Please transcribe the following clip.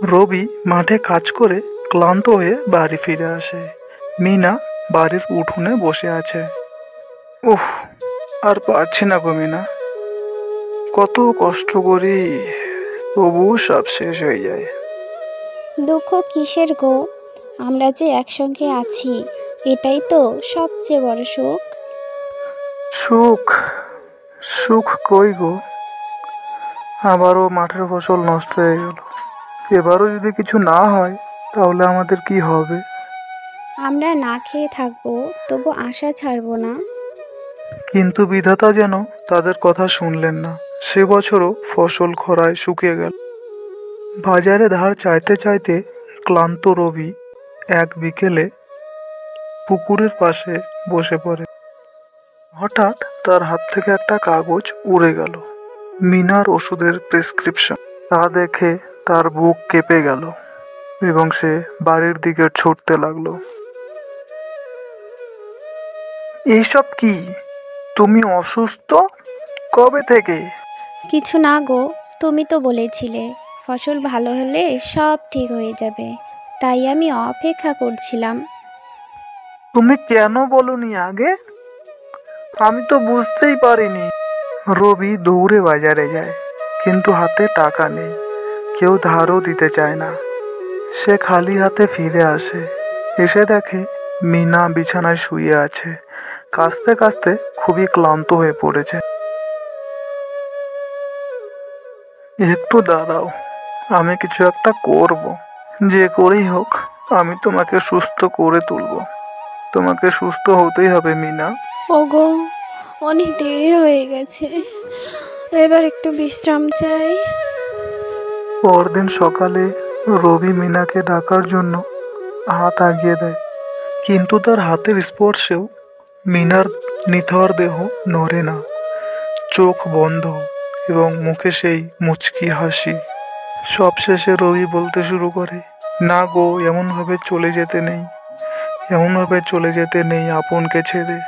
রবি মাঠে কাজ করে ক্লান্ত হয়ে বাড়ি ফিরে আসে। মিনা বাড়ির উঠোনে বসে আছে। উফ, আর পারছি না গো মিনা, কত কষ্ট করি, তবুও সব শেষ হয়ে যায়। দুঃখ কিসের গো? আমরা যে একসঙ্গে আছি, এটাই তো সবচেয়ে বড় সুখ। সুখ? সুখ কই গো, আবারও মাঠের ফসল নষ্ট হয়ে গেল। এবারও যদি কিছু না হয় তাহলে আমাদের কি হবে? আমরা না খেয়ে থাকবো, তবু আশা ছাড়বো না। কিন্তু বিধাতা যেন তাদের কথা শুনলেন না। সে বছরও ফসল খরায় শুকিয়ে গেল। বাজারে ধার চাইতে চাইতে ক্লান্ত রবি এক বিকেলে পুকুরের পাশে বসে পড়ে। হঠাৎ তার হাত থেকে একটা কাগজ উড়ে গেল। মিনার ওষুধের প্রেসক্রিপশন। তা দেখে তার বুক কেঁপে গেল এবং সে বাড়ির দিকে ছুটতে লাগলো। এইসব কি? তুমি অসুস্থ কবে থেকে? কিছু না গো, তুমি তো বলেছিলে ফসল ভালো হলে সব ঠিক হয়ে যাবে, তাই আমি অপেক্ষা করছিলাম। তুমি কেন বলনি আগে? আমি তো বুঝতেই পারিনি। রবি দৌড়ে বাজারে যায়, কিন্তু হাতে টাকা নেই। কেউ ধারও দিতে চায় না। সে খালি হাতে ফিরে আসে। এসে দেখে মিনা বিছানায় শুয়ে আছে, কাঁদতে কাঁদতে খুবই ক্লান্ত হয়ে পড়েছে। একটু দাঁড়াও, আমি কিছু একটা করব। যে করেই হোক আমি তোমাকে সুস্থ করে তুলব। তোমাকে সুস্থ হতেই হবে মিনা। ওগো, অনেক দেরি হয়ে গেছে, এবার একটু বিশ্রাম চাই। পরদিন সকালে রবি মিনাকে ডাকার জন্য হাত আগিয়ে দেয়, কিন্তু তার হাতের স্পর্শেও মিনার নিথর দেহ নড়ে না। চোখ বন্ধ এবং মুখে সেই মুচকি হাসি। সবশেষে রবি বলতে শুরু করে, না গো, এমনভাবে চলে যেতে নেই, এমনভাবে চলে যেতে নেই আপনকে ছেড়ে।